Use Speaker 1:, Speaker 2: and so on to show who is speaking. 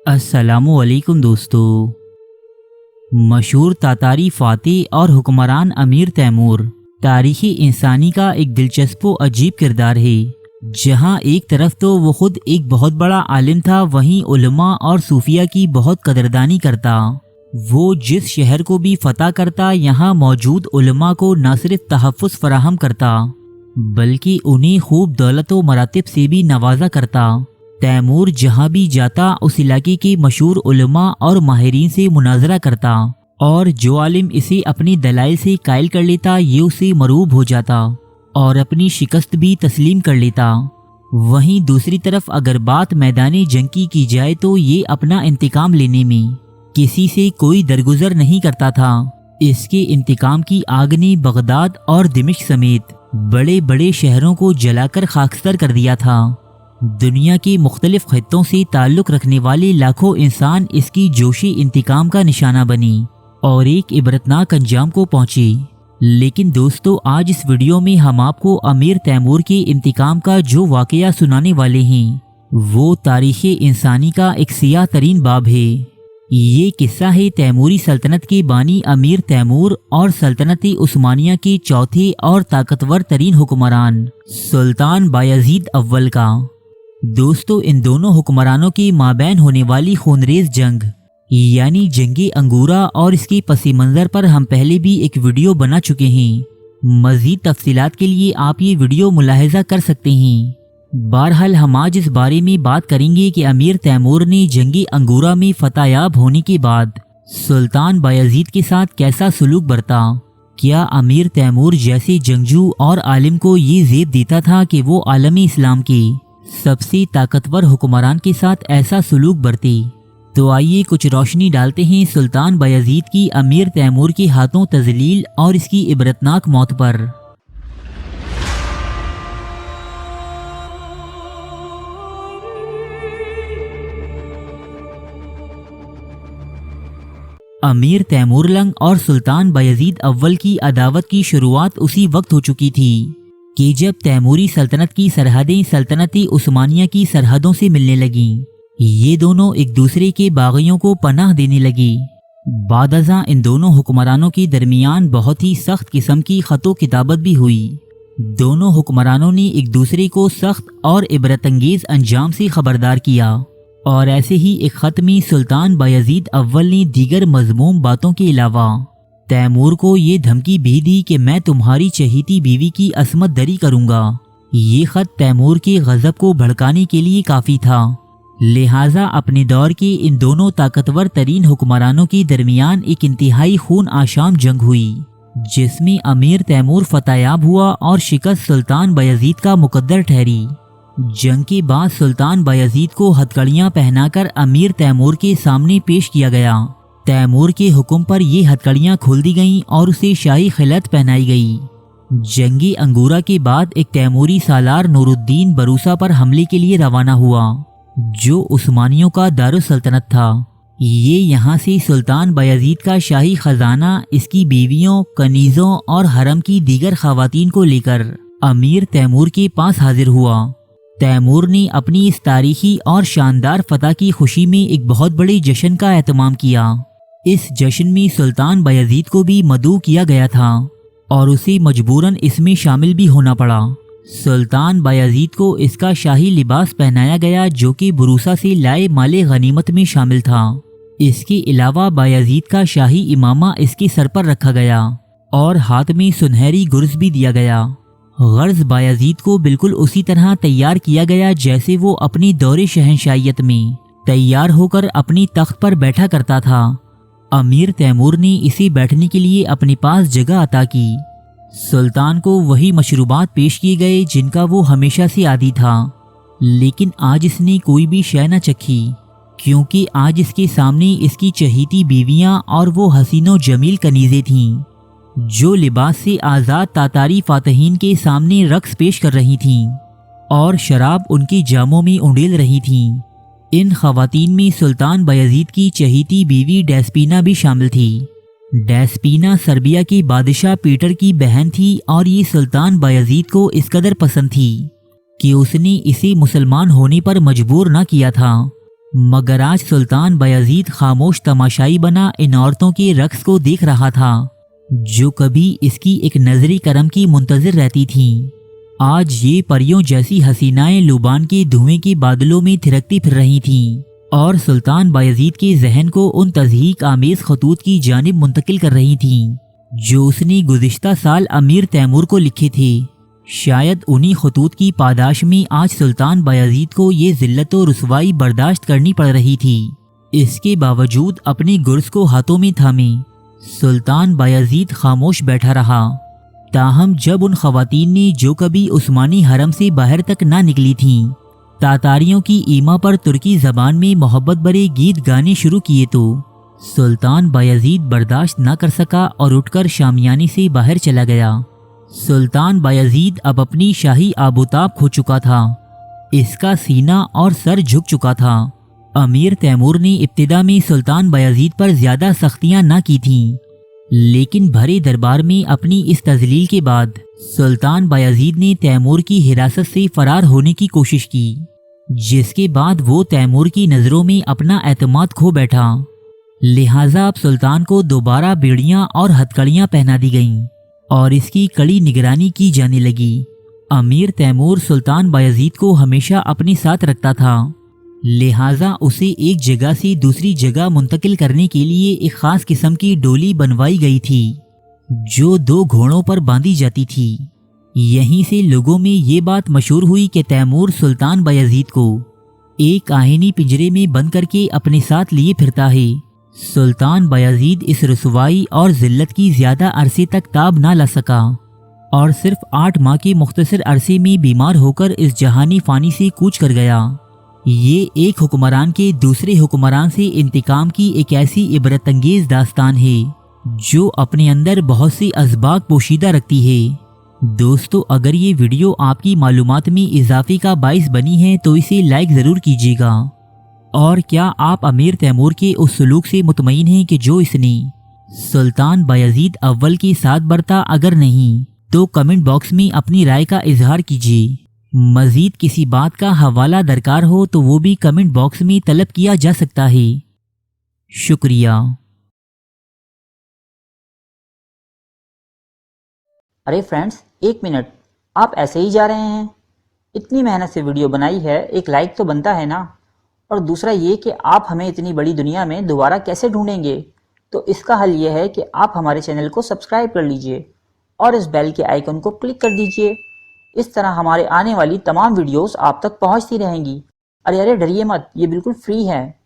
Speaker 1: अस्सलामु अलैकुम दोस्तों। मशहूर तातारी फातेह और हुक्मरान अमीर तैमूर तारीख़ी इंसानी का एक दिलचस्प व अजीब किरदार है। जहां एक तरफ तो वो खुद एक बहुत बड़ा आलिम था, वहीं उलमा और सूफिया की बहुत कदरदानी करता। वो जिस शहर को भी फतह करता, यहाँ मौजूद उलमा को न सिर्फ तहफ़्फ़ुज़ फराहम करता बल्कि उन्हें खूब दौलत व मरातिब से भी नवाजा करता। तैमूर जहाँ भी जाता उस इलाके के मशहूर उलमा और माहिरीन से मुनाजरा करता, और जो आलिम इसे अपनी दलाइल से कायल कर लेता ये उसे मरूब हो जाता और अपनी शिकस्त भी तस्लीम कर लेता। वहीं दूसरी तरफ अगर बात मैदानी जंग की जाए तो ये अपना इंतकाम लेने में किसी से कोई दरगुजर नहीं करता था। इसके इंतकाम की आग ने बगदाद और दिमिश्क समेत बड़े बड़े शहरों को जलाकर खाकस्तर कर दिया था। दुनिया के मुख्तलिफ खित्तों से ताल्लुक़ रखने वाले लाखों इंसान इसकी जोशी इंतकाम का निशाना बनी और एक इबरतनाक अंजाम को पहुँचे। लेकिन दोस्तों, आज इस वीडियो में हम आपको अमीर तैमूर के इंतकाम का जो वाक़या सुनाने वाले हैं वो तारीख़ इंसानी का एक सियाह तरीन बाब है। ये किस्सा है तैमूरी सल्तनत के बानी अमीर तैमूर और सल्तनत उस्मानिया के चौथे और ताकतवर तरीन हुक्मरान सुल्तान बायज़ीद अव्वल का। दोस्तों, इन दोनों हुक्मरानों के माबैन होने वाली खूनरेज़ जंग यानी जंगे अंगूरा और इसके पसी मंज़र पर हम पहले भी एक वीडियो बना चुके हैं। मज़ीद तफसीलात के लिए आप ये वीडियो मुलाहिज़ा कर सकते हैं। बहरहाल हम आज इस बारे में बात करेंगे कि अमीर तैमूर ने जंगे अंगूरा में फतहयाब होने के बाद सुल्तान बायज़ीद के साथ कैसा सलूक बरता। क्या अमीर तैमूर जैसे जंगजू और आलिम को ये ज़ेब देता था कि वो आलम इस्लाम के सबसे ताकतवर हुक्मरान के साथ ऐसा सलूक बरते? तो आइए कुछ रोशनी डालते हैं सुल्तान बायज़ीद की अमीर तैमूर के हाथों तज़लील और इसकी इबरतनाक मौत पर। अमीर तैमूर लंग और सुल्तान बायज़ीद अव्वल की अदावत की शुरुआत उसी वक्त हो चुकी थी कि जब तैमूरी सल्तनत की सरहदें सल्तनत उस्मानिया की सरहदों से मिलने लगीं। ये दोनों एक दूसरे के बागियों को पनाह देने लगी। बादअज़ां इन दोनों हुक्मरानों के दरमियान बहुत ही सख्त किस्म की खतो किताबत भी हुई। दोनों हुक्मरानों ने एक दूसरे को सख्त और इबरतंगेज़ अंजाम से खबरदार किया, और ऐसे ही एक ख़त में सुल्तान बायज़ीद अव्वल ने दीगर मज़मूम बातों के अलावा तैमूर को ये धमकी भी दी कि मैं तुम्हारी चहीती बीवी की असमत दरी करूँगा। ये ख़त तैमूर के गज़ब को भड़काने के लिए काफ़ी था। लिहाजा अपने दौर के इन दोनों ताकतवर तरीन हुक्मरानों के दरमियान एक इंतहाई खून आशाम जंग हुई, जिसमें अमीर तैमूर फतहयाब हुआ और शिकस्त सुल्तान बायज़ीद का मुकद्दर ठहरी। जंग के बाद सुल्तान बायज़ीद को हथकड़ियाँ पहनाकर अमीर तैमूर के सामने पेश किया गया। तैमूर के हुक्म पर ये हथकड़ियाँ खोल दी गईं और उसे शाही खिलत पहनाई गई। जंगी अंगूरा के बाद एक तैमूरी सालार नूरुद्दीन बरूसा पर हमले के लिए रवाना हुआ, जो उस्मानियों का दारुस सल्तनत था। ये यहाँ से सुल्तान बायज़ीद का शाही खजाना, इसकी बीवियों, कनीज़ों और हरम की दीगर खवातीन को लेकर अमीर तैमूर के पास हाजिर हुआ। तैमूर ने अपनी इस तारीखी और शानदार फतह की खुशी में एक बहुत बड़े जश्न का एहतमाम किया। इस जश्न में सुल्तान बायज़ीद को भी मदऊ किया गया था और उसे मजबूरन इसमें शामिल भी होना पड़ा। सुल्तान बायज़ीद को इसका शाही लिबास पहनाया गया, जो कि बुरूसा से लाए माले गनीमत में शामिल था। इसके अलावा बायज़ीद का शाही इमामा इसके सर पर रखा गया और हाथ में सुनहरी गुर्ज भी दिया गया। गर्ज बायज़ीद को बिल्कुल उसी तरह तैयार किया गया जैसे वो अपनी दौरे शहंशाहियत में तैयार होकर अपनी तख्त पर बैठा करता था। अमीर तैमूर ने इसे बैठने के लिए अपने पास जगह अता की। सुल्तान को वही मशरूबात पेश किए गए जिनका वो हमेशा से आदी था, लेकिन आज इसने कोई भी शय न चखी, क्योंकि आज इसके सामने इसकी चहीती बीवियां और वो हसीनो जमील कनीज़ें थीं, जो लिबास से आज़ाद तातारी फातहीन के सामने रक्स पेश कर रही थीं और शराब उनकी जामों में उंडेल रही थीं। इन खवातीन में सुल्तान बायज़ीद की चहीती बीवी डेस्पीना भी शामिल थी। डेस्पीना सर्बिया के बादशाह पीटर की बहन थी और ये सुल्तान बायज़ीद को इस कदर पसंद थी कि उसने इसे मुसलमान होने पर मजबूर न किया था, मगर आज सुल्तान बायजीद खामोश तमाशाई बना इन औरतों के रक्स को देख रहा था जो कभी इसकी एक नजरी करम की मुंतजिर रहती थीं। आज ये परियों जैसी हसीनाएं लुबान के धुएं के बादलों में थिरकती फिर रही थीं और सुल्तान बायजीद के जहन को उन तज़हीक आमेज खतूत की जानिब मुंतकिल कर रही थीं जो उसने गुज़िश्ता साल अमीर तैमूर को लिखे थे। शायद उन्हीं खतूत की पादाश में आज सुल्तान बायजीद को ये ज़िल्लत और रुसवाई बर्दाश्त करनी पड़ रही थी। इसके बावजूद अपने गुर्ज को हाथों में थामे सुल्तान बायजीद खामोश बैठा रहा। ताहम जब उन खवातीन ने जो कभी उस्मानी हरम से बाहर तक ना निकली थीं तातारियों की ईमा पर तुर्की ज़बान में मोहब्बत भरे गीत गाने शुरू किए तो सुल्तान बायजीद बर्दाश्त ना कर सका और उठकर शामियाने से बाहर चला गया। सुल्तान बायजीद अब अपनी शाही आबोताब खो चुका था। इसका सीना और सर झुक चुका था। अमीर तैमूर ने इब्तिदा में सुल्तान बायजीद पर ज़्यादा सख्तियाँ ना की थीं, लेकिन भरे दरबार में अपनी इस तजलील के बाद सुल्तान बायजीद ने तैमूर की हिरासत से फरार होने की कोशिश की, जिसके बाद वो तैमूर की नज़रों में अपना एतमाद खो बैठा। लिहाजा अब सुल्तान को दोबारा बेड़ियाँ और हथकड़ियाँ पहना दी गईं और इसकी कड़ी निगरानी की जाने लगी। अमीर तैमूर सुल्तान बायजीद को हमेशा अपने साथ रखता था, लिहाजा उसे एक जगह से दूसरी जगह मुंतकिल करने के लिए एक ख़ास किस्म की डोली बनवाई गई थी जो 2 घोड़ों पर बांधी जाती थी। यहीं से लोगों में ये बात मशहूर हुई कि तैमूर सुल्तान बायजीद को एक आहिनी पिंजरे में बंद करके अपने साथ लिए फिरता है। सुल्तान बायजीद इस रुसवाई और ज़िल्लत की ज़्यादा अरसे तक ताब ना ला सका और सिर्फ 8 माह के मुख्तसर अरसे में बीमार होकर इस जहानी फ़ानी से कूच कर गया। ये एक हुक्मरान के दूसरे हुक्मरान से इंतकाम की एक ऐसी इबरत अंगेज़ दास्तान है जो अपने अंदर बहुत सी असबाग पोशीदा रखती है। दोस्तों, अगर ये वीडियो आपकी मालूमात में इजाफे का बाइस बनी है तो इसे लाइक ज़रूर कीजिएगा। और क्या आप अमीर तैमूर के उस सलूक से मुतमईन हैं कि जो इसने सुल्तान बायजीद अव्वल के साथ बरता? अगर नहीं तो कमेंट बॉक्स में अपनी राय का इजहार कीजिए। मज़ीद किसी बात का हवाला दरकार हो तो वो भी कमेंट बॉक्स में तलब किया जा सकता है। शुक्रिया।
Speaker 2: अरे फ्रेंड्स, 1 मिनट, आप ऐसे ही जा रहे हैं? इतनी मेहनत से वीडियो बनाई है, एक लाइक तो बनता है ना। और दूसरा ये कि आप हमें इतनी बड़ी दुनिया में दोबारा कैसे ढूंढेंगे? तो इसका हल ये है कि आप हमारे चैनल को सब्सक्राइब कर लीजिए और इस बेल के आइकन को क्लिक कर दीजिए। इस तरह हमारे आने वाली तमाम वीडियोस आप तक पहुंचती रहेंगी। अरे डरिए मत, ये बिल्कुल फ्री है।